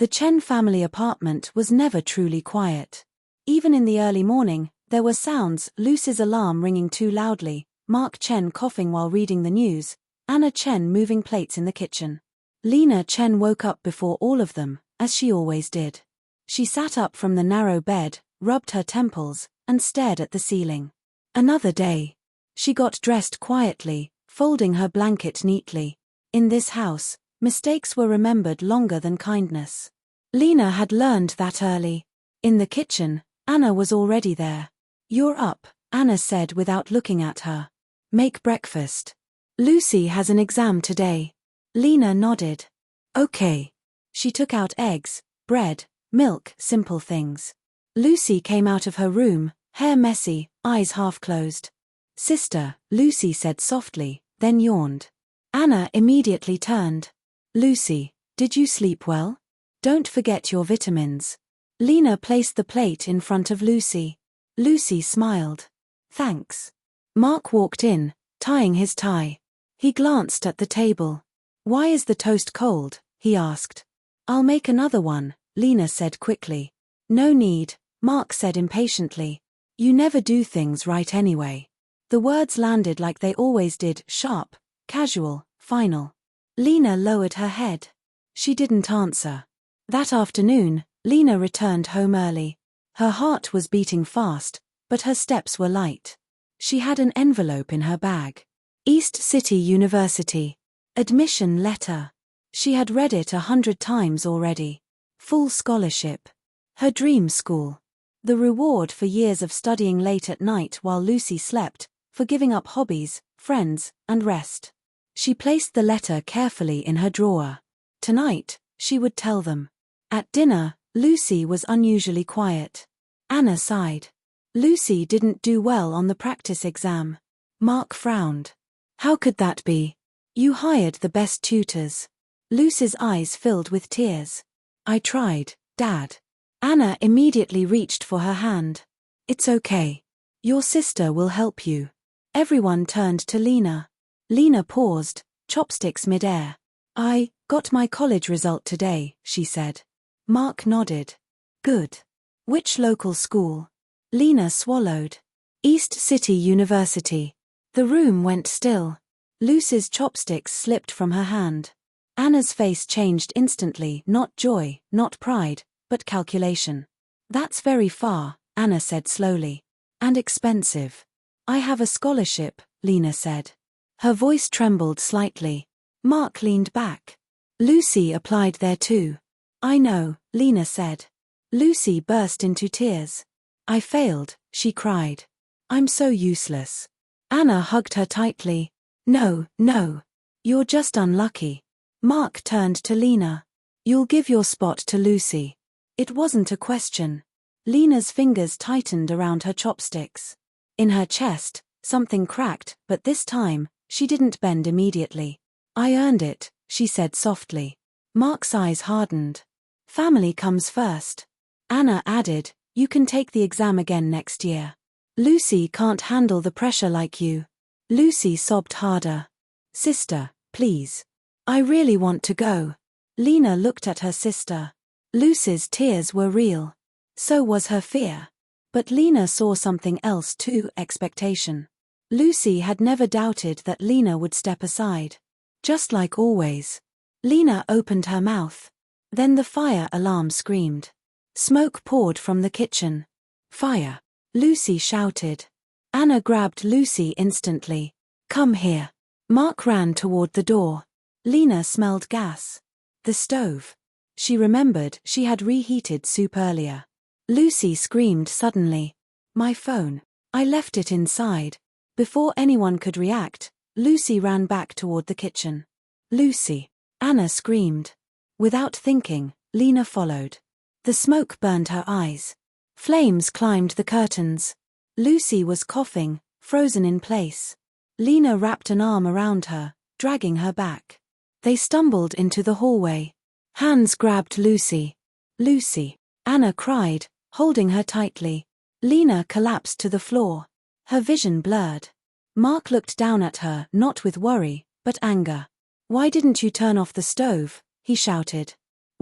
The Chen family apartment was never truly quiet. Even in the early morning, there were sounds: Lucy's alarm ringing too loudly, Mark Chen coughing while reading the news, Anna Chen moving plates in the kitchen. Lena Chen woke up before all of them, as she always did. She sat up from the narrow bed, rubbed her temples, and stared at the ceiling. Another day. She got dressed quietly, folding her blanket neatly. In this house, mistakes were remembered longer than kindness. Lena had learned that early. In the kitchen, Anna was already there. "You're up," Anna said without looking at her. "Make breakfast. Lucy has an exam today." Lena nodded. "Okay." She took out eggs, bread, milk, simple things. Lucy came out of her room, hair messy, eyes half closed. "Sister," Lucy said softly, then yawned. Anna immediately turned. "Lucy, did you sleep well? Don't forget your vitamins." Lena placed the plate in front of Lucy. Lucy smiled. "Thanks." Mark walked in, tying his tie. He glanced at the table. "Why is the toast cold?" he asked. "I'll make another one," Lena said quickly. "No need," Mark said impatiently. "You never do things right anyway." The words landed like they always did, sharp, casual, final. Lena lowered her head. She didn't answer. That afternoon, Lena returned home early. Her heart was beating fast, but her steps were light. She had an envelope in her bag. East City University. Admission letter. She had read it 100 times already. Full scholarship. Her dream school. The reward for years of studying late at night while Lucy slept, for giving up hobbies, friends, and rest. She placed the letter carefully in her drawer. Tonight, she would tell them. At dinner, Lucy was unusually quiet. Anna sighed. Lucy didn't do well on the practice exam. Mark frowned. "How could that be? You hired the best tutors." Lucy's eyes filled with tears. "I tried, Dad." Anna immediately reached for her hand. "It's okay. Your sister will help you." Everyone turned to Lena. Lena paused, chopsticks mid-air. "I got my college result today," she said. Mark nodded. "Good. Which local school?" Lena swallowed. "East City University." The room went still. Lucy's chopsticks slipped from her hand. Anna's face changed instantly, not joy, not pride, but calculation. "That's very far," Anna said slowly. "And expensive." "I have a scholarship," Lena said. Her voice trembled slightly. Mark leaned back. "Lucy applied there too." "I know," Lena said. Lucy burst into tears. "I failed," she cried. "I'm so useless." Anna hugged her tightly. "No, no. You're just unlucky." Mark turned to Lena. "You'll give your spot to Lucy." It wasn't a question. Lena's fingers tightened around her chopsticks. In her chest, something cracked, but this time, she didn't bend immediately. "I earned it," she said softly. Mark's eyes hardened. "Family comes first." Anna added, "You can take the exam again next year. Lucy can't handle the pressure like you." Lucy sobbed harder. "Sister, please. I really want to go." Lena looked at her sister. Lucy's tears were real. So was her fear. But Lena saw something else too: expectation. Lucy had never doubted that Lena would step aside. Just like always. Lena opened her mouth. Then the fire alarm screamed. Smoke poured from the kitchen. "Fire!" Lucy shouted. Anna grabbed Lucy instantly. "Come here." Mark ran toward the door. Lena smelled gas. The stove. She remembered she had reheated soup earlier. Lucy screamed suddenly. "My phone. I left it inside." Before anyone could react, Lucy ran back toward the kitchen. "Lucy!" Anna screamed. Without thinking, Lena followed. The smoke burned her eyes. Flames climbed the curtains. Lucy was coughing, frozen in place. Lena wrapped an arm around her, dragging her back. They stumbled into the hallway. Hands grabbed Lucy. "Lucy!" Anna cried, holding her tightly. Lena collapsed to the floor. Her vision blurred. Mark looked down at her, not with worry, but anger. "Why didn't you turn off the stove?" he shouted.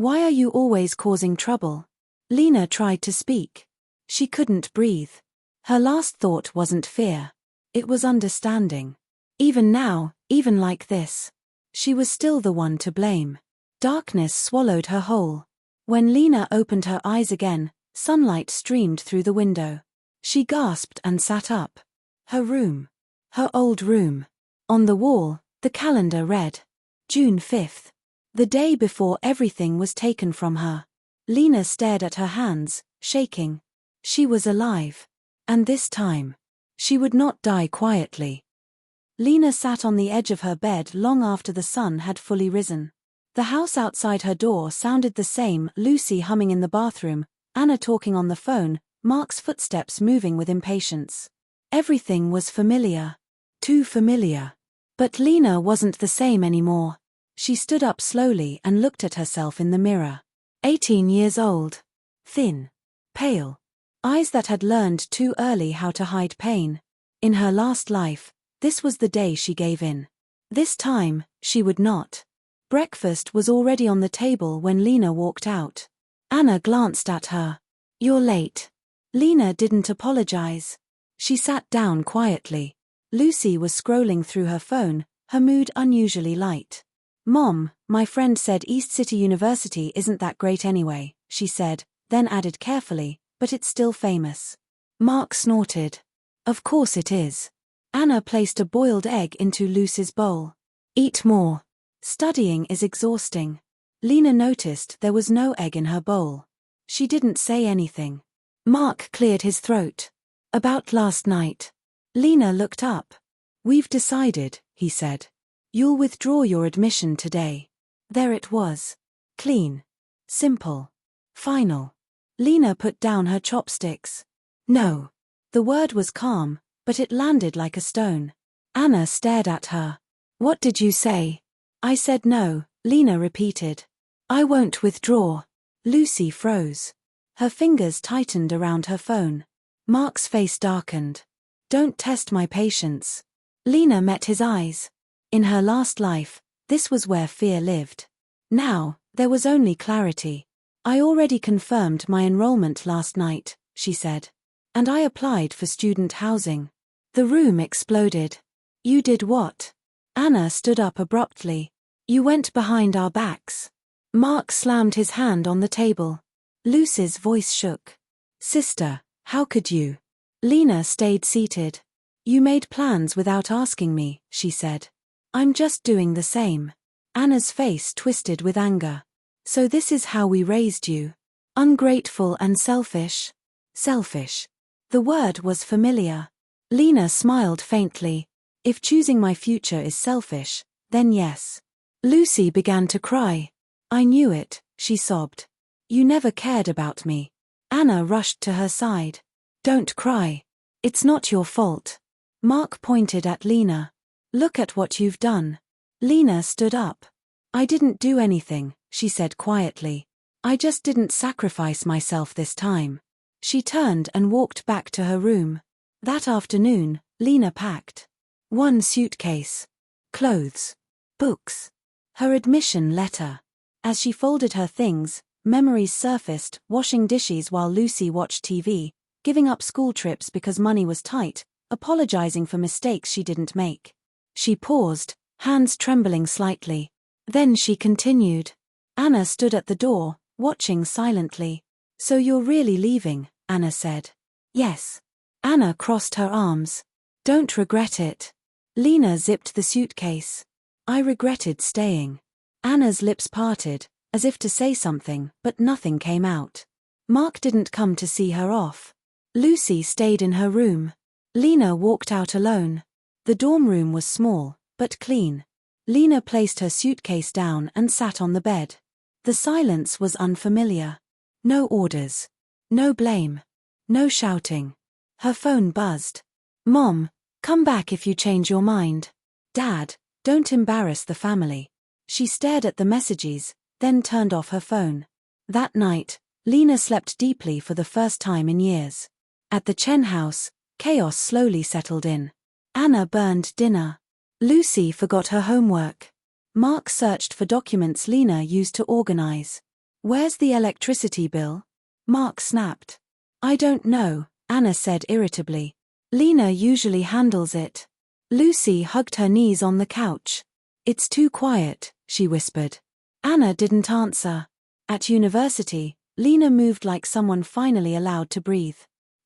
Why are you always causing trouble? Lena tried to speak. She couldn't breathe. Her last thought wasn't fear. It was understanding. Even now, even like this, she was still the one to blame. Darkness swallowed her whole. When Lena opened her eyes again, sunlight streamed through the window. She gasped and sat up. Her room. Her old room. On the wall, the calendar read, June 5th. The day before everything was taken from her. Lena stared at her hands, shaking. She was alive. And this time, she would not die quietly. Lena sat on the edge of her bed long after the sun had fully risen. The house outside her door sounded the same, Lucy humming in the bathroom, Anna talking on the phone, Mark's footsteps moving with impatience. Everything was familiar. Too familiar. But Lena wasn't the same anymore. She stood up slowly and looked at herself in the mirror. 18 years old. Thin. Pale. Eyes that had learned too early how to hide pain. In her last life, this was the day she gave in. This time, she would not. Breakfast was already on the table when Lena walked out. Anna glanced at her. You're late. Lena didn't apologize. She sat down quietly. Lucy was scrolling through her phone, her mood unusually light. Mom, my friend said East City University isn't that great anyway, she said, then added carefully, but it's still famous. Mark snorted. Of course it is. Anna placed a boiled egg into Lucy's bowl. Eat more. Studying is exhausting. Lena noticed there was no egg in her bowl. She didn't say anything. Mark cleared his throat. About last night. Lena looked up. We've decided, he said. You'll withdraw your admission today. There it was. Clean. Simple. Final. Lena put down her chopsticks. No. The word was calm, but it landed like a stone. Anna stared at her. What did you say? I said no, Lena repeated. I won't withdraw. Lucy froze. Her fingers tightened around her phone. Mark's face darkened. Don't test my patience. Lena met his eyes. In her last life, this was where fear lived. Now, there was only clarity. I already confirmed my enrollment last night, she said. And I applied for student housing. The room exploded. You did what? Anna stood up abruptly. You went behind our backs. Mark slammed his hand on the table. Lucy's voice shook. Sister, how could you? Lena stayed seated. You made plans without asking me, she said. I'm just doing the same. Anna's face twisted with anger. So this is how we raised you. Ungrateful and selfish. Selfish. The word was familiar. Lena smiled faintly. If choosing my future is selfish, then yes. Lucy began to cry. I knew it, she sobbed. You never cared about me. Anna rushed to her side. Don't cry. It's not your fault. Mark pointed at Lena. Look at what you've done. Lena stood up. I didn't do anything, she said quietly. I just didn't sacrifice myself this time. She turned and walked back to her room. That afternoon, Lena packed. 1 suitcase. Clothes. Books. Her admission letter. As she folded her things, memories surfaced, washing dishes while Lucy watched TV, giving up school trips because money was tight, apologizing for mistakes she didn't make. She paused, hands trembling slightly. Then she continued. Anna stood at the door, watching silently. So you're really leaving, Anna said. Yes. Anna crossed her arms. Don't regret it. Lena zipped the suitcase. I regretted staying. Anna's lips parted, as if to say something, but nothing came out. Mark didn't come to see her off. Lucy stayed in her room. Lena walked out alone. The dorm room was small, but clean. Lena placed her suitcase down and sat on the bed. The silence was unfamiliar. No orders. No blame. No shouting. Her phone buzzed. Mom, come back if you change your mind. Dad, don't embarrass the family. She stared at the messages, then turned off her phone. That night, Lena slept deeply for the first time in years. At the Chen house, chaos slowly settled in. Anna burned dinner. Lucy forgot her homework. Mark searched for documents Lena used to organize. Where's the electricity bill? Mark snapped. I don't know, Anna said irritably. Lena usually handles it. Lucy hugged her knees on the couch. It's too quiet, she whispered. Anna didn't answer. At university, Lena moved like someone finally allowed to breathe.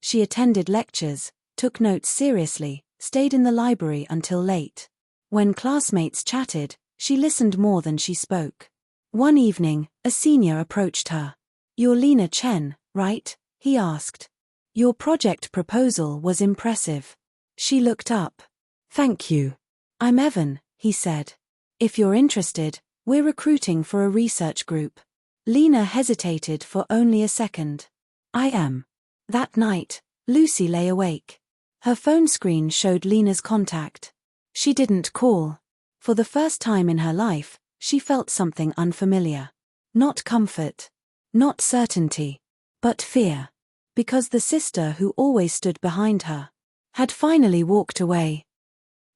She attended lectures, took notes seriously, stayed in the library until late. When classmates chatted, she listened more than she spoke. One evening, a senior approached her. You're Lena Chen, right? He asked. Your project proposal was impressive. She looked up. Thank you. I'm Evan, he said. If you're interested, we're recruiting for a research group. Lena hesitated for only a second. I am. That night, Lucy lay awake. Her phone screen showed Lena's contact. She didn't call. For the first time in her life, she felt something unfamiliar. Not comfort. Not certainty. But fear. Because the sister who always stood behind her had finally walked away.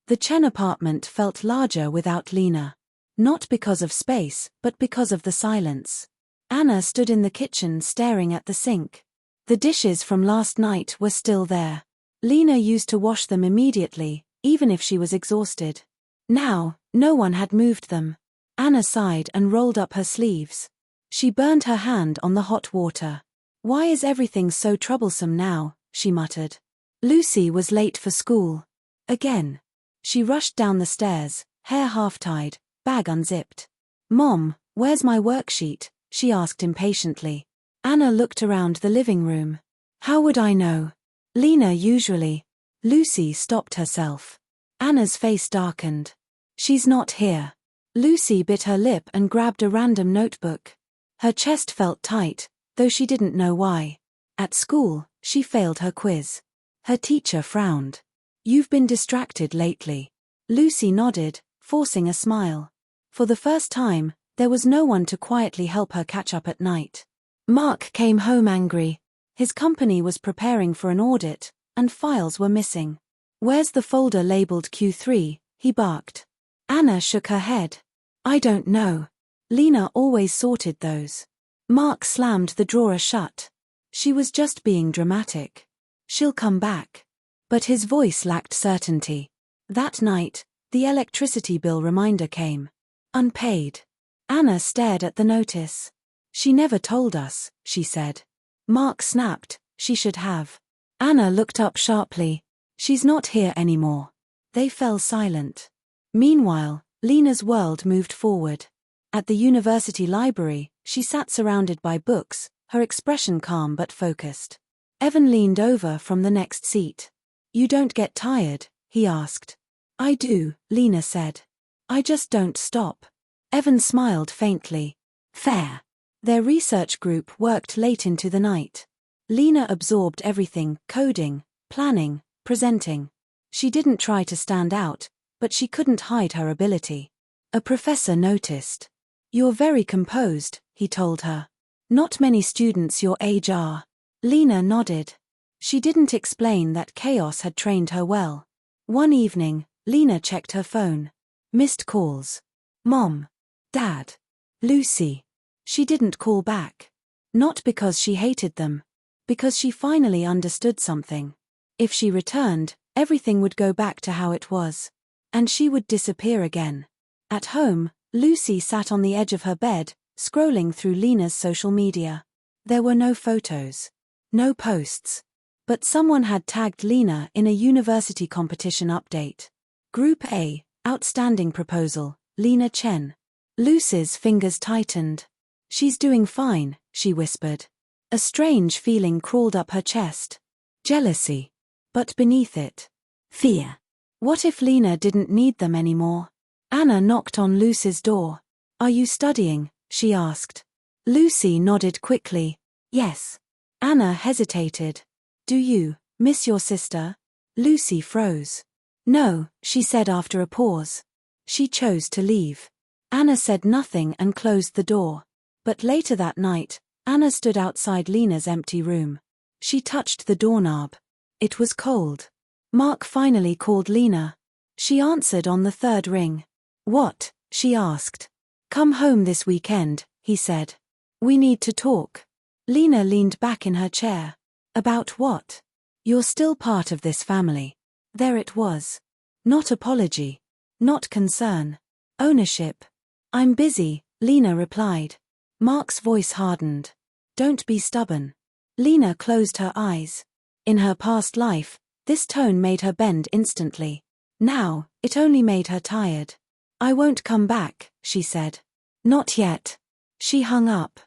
The Chen apartment felt larger without Lena. Not because of space, but because of the silence. Anna stood in the kitchen staring at the sink. The dishes from last night were still there. Lena used to wash them immediately, even if she was exhausted. Now, no one had moved them. Anna sighed and rolled up her sleeves. She burned her hand on the hot water. Why is everything so troublesome now? She muttered. Lucy was late for school. Again. She rushed down the stairs, hair half-tied, bag unzipped. Mom, where's my worksheet? She asked impatiently. Anna looked around the living room. How would I know? Lena usually. Lucy stopped herself. Anna's face darkened. She's not here. Lucy bit her lip and grabbed a random notebook. Her chest felt tight, though she didn't know why. At school, she failed her quiz. Her teacher frowned. You've been distracted lately. Lucy nodded, forcing a smile. For the first time, there was no one to quietly help her catch up at night. Mark came home angry. His company was preparing for an audit, and files were missing. Where's the folder labeled Q3? He barked. Anna shook her head. I don't know. Lena always sorted those. Mark slammed the drawer shut. She was just being dramatic. She'll come back. But his voice lacked certainty. That night, the electricity bill reminder came. Unpaid. Anna stared at the notice. She never told us, she said. Mark snapped, she should have. Anna looked up sharply. She's not here anymore. They fell silent. Meanwhile, Lena's world moved forward. At the university library, she sat surrounded by books, her expression calm but focused. Evan leaned over from the next seat. You don't get tired? He asked. I do, Lena said. I just don't stop. Evan smiled faintly. Fair. Their research group worked late into the night. Lena absorbed everything, coding, planning, presenting. She didn't try to stand out, but she couldn't hide her ability. A professor noticed. You're very composed, he told her. Not many students your age are. Lena nodded. She didn't explain that chaos had trained her well. One evening, Lena checked her phone. Missed calls. Mom. Dad. Lucy. She didn't call back. Not because she hated them. Because she finally understood something. If she returned, everything would go back to how it was. And she would disappear again. At home, Lucy sat on the edge of her bed, scrolling through Lena's social media. There were no photos. No posts. But someone had tagged Lena in a university competition update. Group A, outstanding proposal, Lena Chen. Lucy's fingers tightened. She's doing fine, she whispered. A strange feeling crawled up her chest. Jealousy. But beneath it, fear. What if Lena didn't need them anymore? Anna knocked on Lucy's door. Are you studying? She asked. Lucy nodded quickly. Yes. Anna hesitated. Do you miss your sister? Lucy froze. No, she said after a pause. She chose to leave. Anna said nothing and closed the door. But later that night, Anna stood outside Lena's empty room. She touched the doorknob. It was cold. Mark finally called Lena. She answered on the third ring. What? She asked. Come home this weekend, he said. We need to talk. Lena leaned back in her chair. About what? You're still part of this family. There it was. Not apology. Not concern. Ownership. I'm busy, Lena replied. Mark's voice hardened. Don't be stubborn. Lena closed her eyes. In her past life, this tone made her bend instantly. Now, it only made her tired. I won't come back, she said. Not yet. She hung up.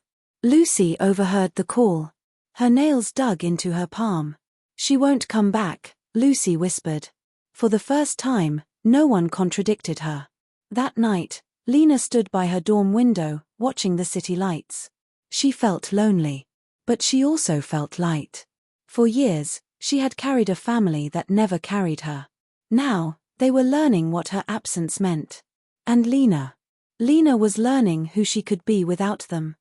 Lucy overheard the call. Her nails dug into her palm. She won't come back, Lucy whispered. For the first time, no one contradicted her. That night, Lena stood by her dorm window, watching the city lights. She felt lonely. But she also felt light. For years, she had carried a family that never carried her. Now, they were learning what her absence meant. And Lena was learning who she could be without them.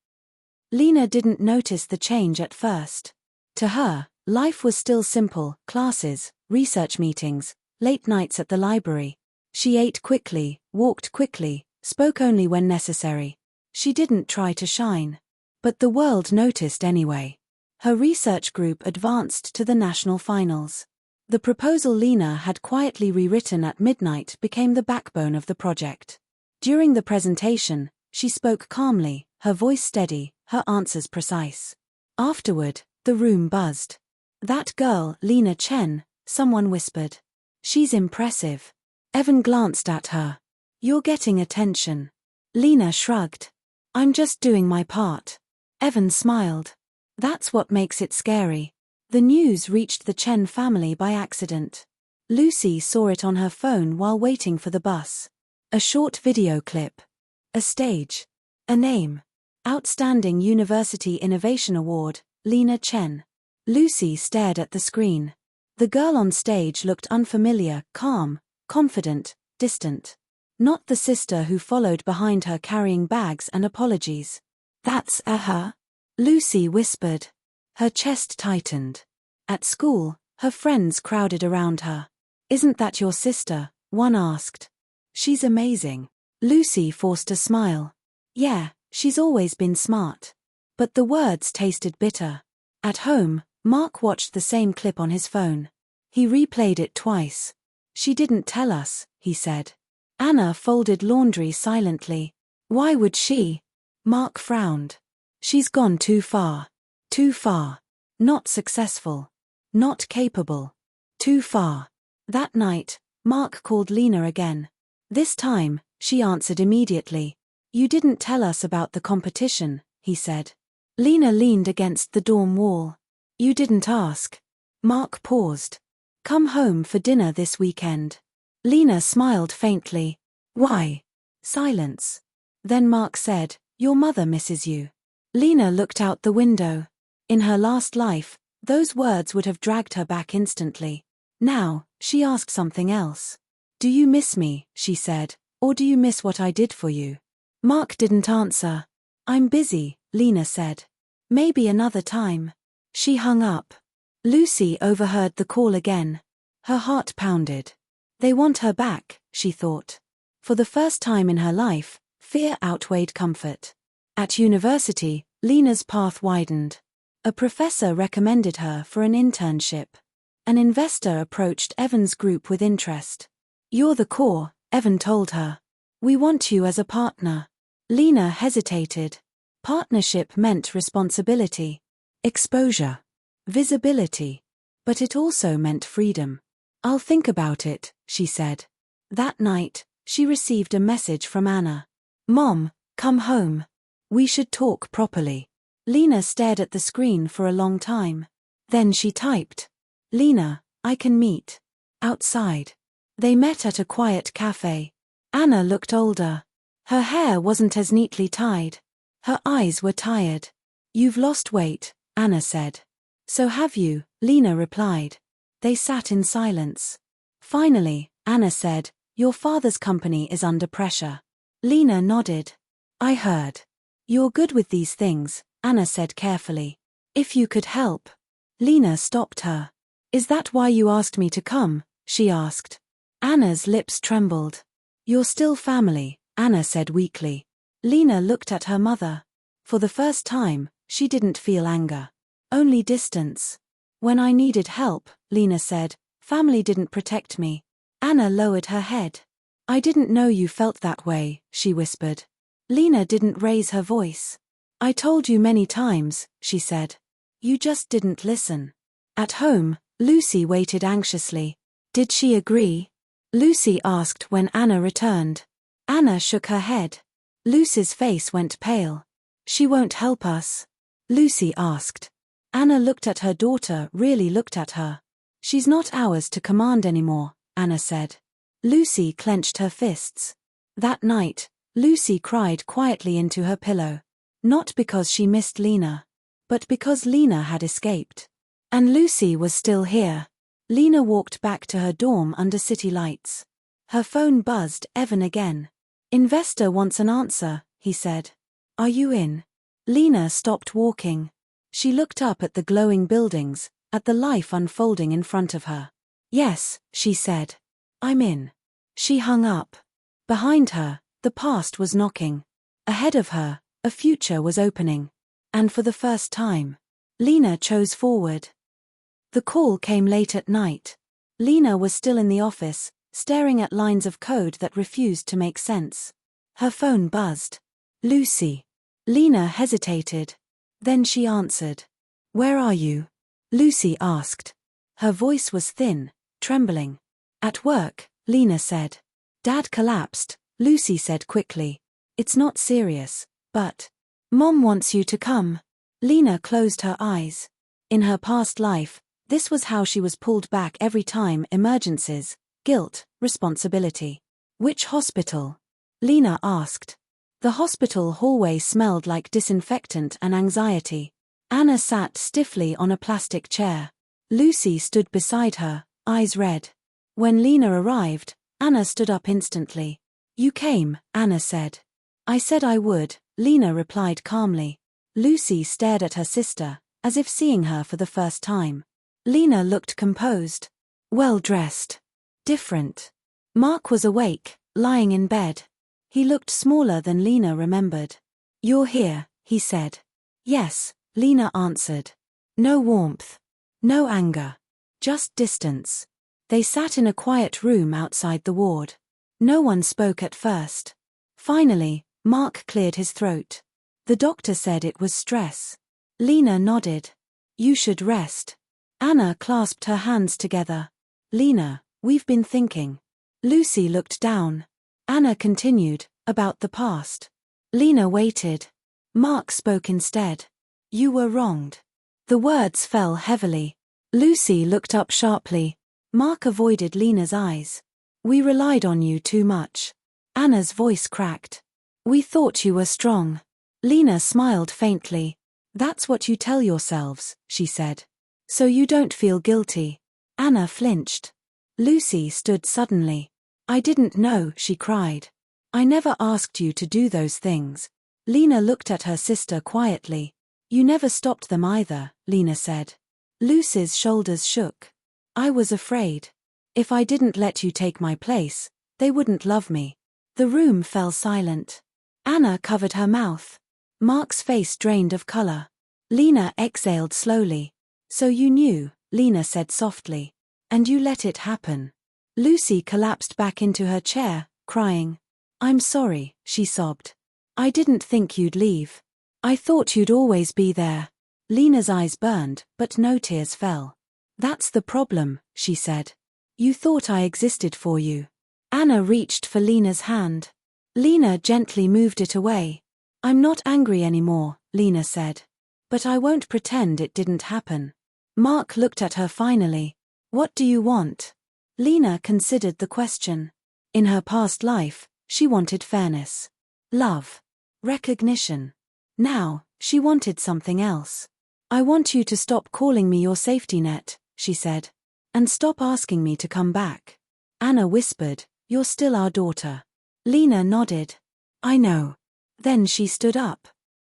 Lena didn't notice the change at first. To her, life was still simple: classes, research meetings, late nights at the library. She ate quickly, walked quickly, spoke only when necessary. She didn't try to shine. But the world noticed anyway. Her research group advanced to the national finals. The proposal Lena had quietly rewritten at midnight became the backbone of the project. During the presentation, she spoke calmly, her voice steady, her answers precise. Afterward, the room buzzed. That girl, Lena Chen, someone whispered. She's impressive. Evan glanced at her. You're getting attention. Lena shrugged. I'm just doing my part. Evan smiled. That's what makes it scary. The news reached the Chen family by accident. Lucy saw it on her phone while waiting for the bus. A short video clip. A stage. A name. Outstanding University Innovation Award, Lena Chen. Lucy stared at the screen. The girl on stage looked unfamiliar, calm, confident, distant. Not the sister who followed behind her carrying bags and apologies. That's her? Lucy whispered. Her chest tightened. At school, her friends crowded around her. Isn't that your sister? One asked. She's amazing. Lucy forced a smile. Yeah, she's always been smart. But the words tasted bitter. At home, Mark watched the same clip on his phone. He replayed it twice. She didn't tell us, he said. Anna folded laundry silently. Why would she? Mark frowned. She's gone too far. Too far. Not successful. Not capable. Too far. That night, Mark called Lena again. This time, she answered immediately. You didn't tell us about the competition, he said. Lena leaned against the dorm wall. You didn't ask. Mark paused. Come home for dinner this weekend. Lena smiled faintly. Why? Silence. Then Mark said, Your mother misses you. Lena looked out the window. In her last life, those words would have dragged her back instantly. Now, she asked something else. Do you miss me, she said, or do you miss what I did for you? Mark didn't answer. I'm busy, Lena said. Maybe another time. She hung up. Lucy overheard the call again. Her heart pounded. They want her back, she thought. For the first time in her life, fear outweighed comfort. At university, Lena's path widened. A professor recommended her for an internship. An investor approached Evan's group with interest. You're the core, Evan told her. We want you as a partner. Lena hesitated. Partnership meant responsibility, exposure, visibility. But it also meant freedom. I'll think about it, she said. That night, she received a message from Anna. Mom, come home. We should talk properly. Lena stared at the screen for a long time. Then she typed. Lena, I can meet. Outside. They met at a quiet cafe. Anna looked older. Her hair wasn't as neatly tied. Her eyes were tired. You've lost weight, Anna said. So have you, Lena replied. They sat in silence. Finally, Anna said, Your father's company is under pressure. Lena nodded. I heard. You're good with these things, Anna said carefully. If you could help. Lena stopped her. Is that why you asked me to come? She asked. Anna's lips trembled. You're still family, Anna said weakly. Lena looked at her mother. For the first time, she didn't feel anger. Only distance. When I needed help, Lena said, family didn't protect me. Anna lowered her head. I didn't know you felt that way, she whispered. Lena didn't raise her voice. I told you many times, she said. You just didn't listen. At home, Lucy waited anxiously. Did she agree? Lucy asked when Anna returned. Anna shook her head. Lucy's face went pale. She won't help us? Lucy asked. Anna looked at her daughter, really looked at her. She's not ours to command anymore, Anna said. Lucy clenched her fists. That night, Lucy cried quietly into her pillow. Not because she missed Lena, but because Lena had escaped. And Lucy was still here. Lena walked back to her dorm under city lights. Her phone buzzed even again. Investor wants an answer, he said. Are you in? Lena stopped walking. She looked up at the glowing buildings, at the life unfolding in front of her. Yes, she said. I'm in. She hung up. Behind her, the past was knocking. Ahead of her, a future was opening. And for the first time, Lena chose forward. The call came late at night. Lena was still in the office, staring at lines of code that refused to make sense. Her phone buzzed. Lucy. Lena hesitated. Then she answered. Where are you? Lucy asked. Her voice was thin, trembling. At work, Lena said. Dad collapsed, Lucy said quickly. It's not serious, but Mom wants you to come. Lena closed her eyes. In her past life, this was how she was pulled back every time: emergencies, guilt, responsibility. Which hospital? Lena asked. The hospital hallway smelled like disinfectant and anxiety. Anna sat stiffly on a plastic chair. Lucy stood beside her, eyes red. When Lena arrived, Anna stood up instantly. You came, Anna said. I said I would, Lena replied calmly. Lucy stared at her sister, as if seeing her for the first time. Lena looked composed. Well dressed. Different. Mark was awake, lying in bed. He looked smaller than Lena remembered. You're here, he said. Yes, Lena answered. No warmth. No anger. Just distance. They sat in a quiet room outside the ward. No one spoke at first. Finally, Mark cleared his throat. The doctor said it was stress. Lena nodded. You should rest. Anna clasped her hands together. Lena, we've been thinking. Lucy looked down. Anna continued, about the past. Lena waited. Mark spoke instead. You were wronged. The words fell heavily. Lucy looked up sharply. Mark avoided Lena's eyes. We relied on you too much. Anna's voice cracked. We thought you were strong. Lena smiled faintly. That's what you tell yourselves, she said. So you don't feel guilty. Anna flinched. Lucy stood suddenly. I didn't know, she cried. I never asked you to do those things. Lena looked at her sister quietly. You never stopped them either, Lena said. Lucy's shoulders shook. I was afraid. If I didn't let you take my place, they wouldn't love me. The room fell silent. Anna covered her mouth. Mark's face drained of color. Lena exhaled slowly. So you knew, Lena said softly. And you let it happen. Lucy collapsed back into her chair, crying. I'm sorry, she sobbed. I didn't think you'd leave. I thought you'd always be there. Lena's eyes burned, but no tears fell. That's the problem, she said. You thought I existed for you. Anna reached for Lena's hand. Lena gently moved it away. I'm not angry anymore, Lena said. But I won't pretend it didn't happen. Mark looked at her finally. What do you want? Lena considered the question. In her past life, she wanted fairness. Love. Recognition. Now, she wanted something else. I want you to stop calling me your safety net, she said. And stop asking me to come back. Anna whispered, You're still our daughter. Lena nodded. I know. Then she stood up.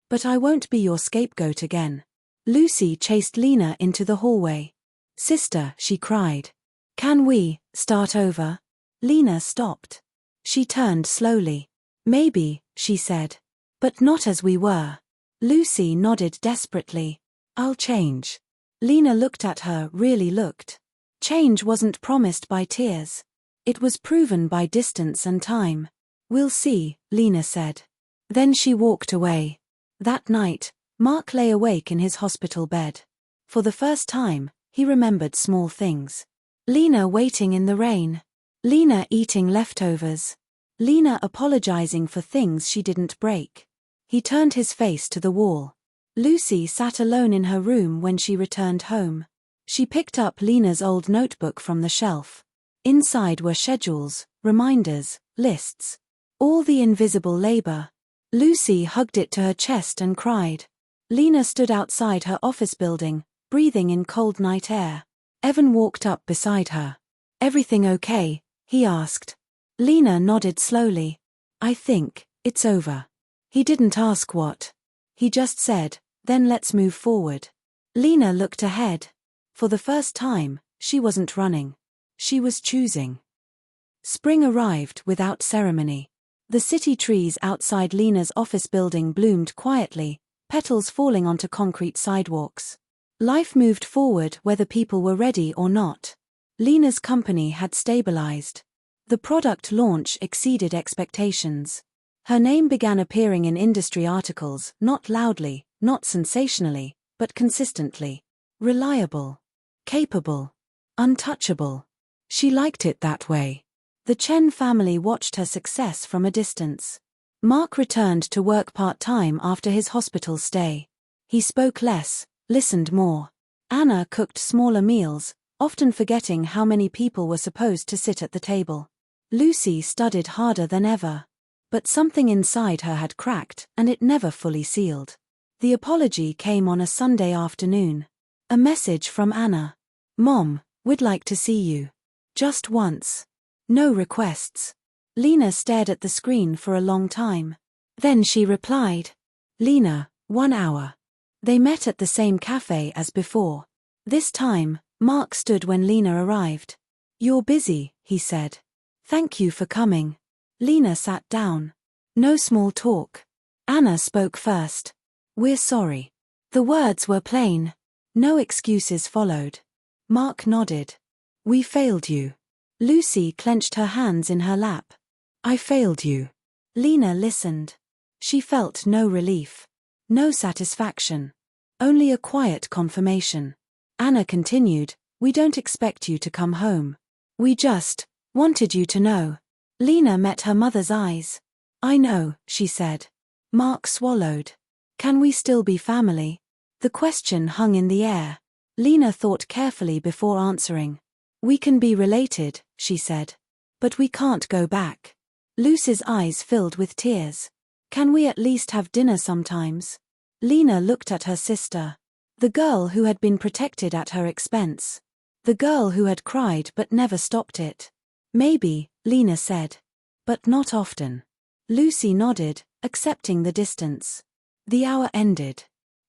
But I won't be your scapegoat again. Lucy chased Lena into the hallway. Sister, she cried. Can we start over? Lena stopped. She turned slowly. Maybe, she said. But not as we were. Lucy nodded desperately. I'll change. Lena looked at her, really looked. Change wasn't promised by tears. It was proven by distance and time. We'll see, Lena said. Then she walked away. That night, Mark lay awake in his hospital bed. For the first time, he remembered small things. Lena waiting in the rain. Lena eating leftovers. Lena apologizing for things she didn't break. He turned his face to the wall. Lucy sat alone in her room when she returned home. She picked up Lena's old notebook from the shelf. Inside were schedules, reminders, lists. All the invisible labor. Lucy hugged it to her chest and cried. Lena stood outside her office building, breathing in cold night air. Evan walked up beside her. Everything okay? He asked. Lena nodded slowly. I think it's over. He didn't ask what. He just said, then let's move forward. Lena looked ahead. For the first time, she wasn't running. She was choosing. Spring arrived without ceremony. The city trees outside Lena's office building bloomed quietly, petals falling onto concrete sidewalks. Life moved forward whether people were ready or not. Lena's company had stabilized. The product launch exceeded expectations. Her name began appearing in industry articles, not loudly, not sensationally, but consistently. Reliable. Capable. Untouchable. She liked it that way. The Chen family watched her success from a distance. Mark returned to work part-time after his hospital stay. He spoke less, listened more. Anna cooked smaller meals, often forgetting how many people were supposed to sit at the table. Lucy studied harder than ever. But something inside her had cracked, and it never fully sealed. The apology came on a Sunday afternoon. A message from Anna. Mom, we'd like to see you. Just once. No requests. Lena stared at the screen for a long time. Then she replied. Lena, 1 hour. They met at the same cafe as before. This time, Mark stood when Lena arrived. You're busy, he said. Thank you for coming. Lena sat down. No small talk. Anna spoke first. We're sorry. The words were plain. No excuses followed. Mark nodded. We failed you. Lucy clenched her hands in her lap. I failed you. Lena listened. She felt no relief. No satisfaction. Only a quiet confirmation. Anna continued, we don't expect you to come home. We just wanted you to know. Lena met her mother's eyes. I know, she said. Mark swallowed. Can we still be family? The question hung in the air. Lena thought carefully before answering. We can be related, she said. But we can't go back. Lucy's eyes filled with tears. Can we at least have dinner sometimes? Lena looked at her sister. The girl who had been protected at her expense. The girl who had cried but never stopped it. Maybe, Lena said. But not often. Lucy nodded, accepting the distance. The hour ended.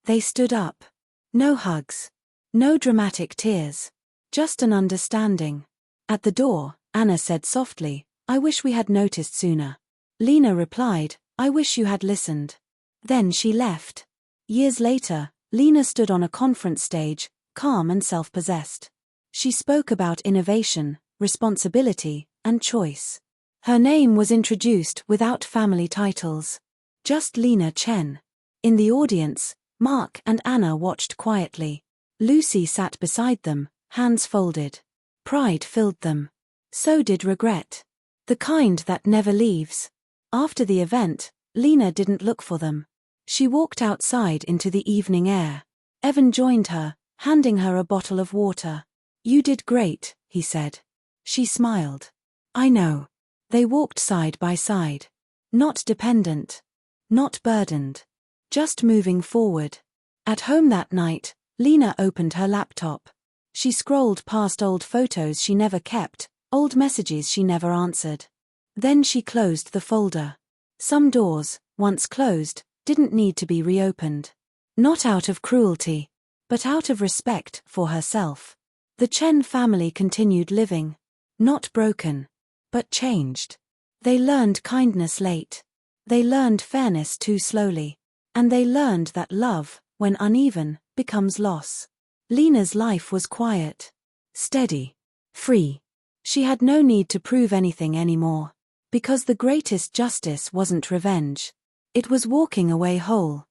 They stood up. No hugs. No dramatic tears. Just an understanding. At the door, Anna said softly, I wish we had noticed sooner. Lena replied, I wish you had listened. Then she left. Years later, Lena stood on a conference stage, calm and self-possessed. She spoke about innovation, responsibility, and choice. Her name was introduced without family titles. Just Lena Chen. In the audience, Mark and Anna watched quietly. Lucy sat beside them, hands folded. Pride filled them. So did regret. The kind that never leaves. After the event, Lena didn't look for them. She walked outside into the evening air. Evan joined her, handing her a bottle of water. You did great, he said. She smiled. I know. They walked side by side. Not dependent. Not burdened. Just moving forward. At home that night, Lena opened her laptop. She scrolled past old photos she never kept, old messages she never answered. Then she closed the folder. Some doors, once closed, didn't need to be reopened. Not out of cruelty, but out of respect for herself. The Chen family continued living. Not broken, but changed. They learned kindness late. They learned fairness too slowly. And they learned that love, when uneven, becomes loss. Lena's life was quiet, steady, free. She had no need to prove anything anymore. Because the greatest justice wasn't revenge. It was walking away whole.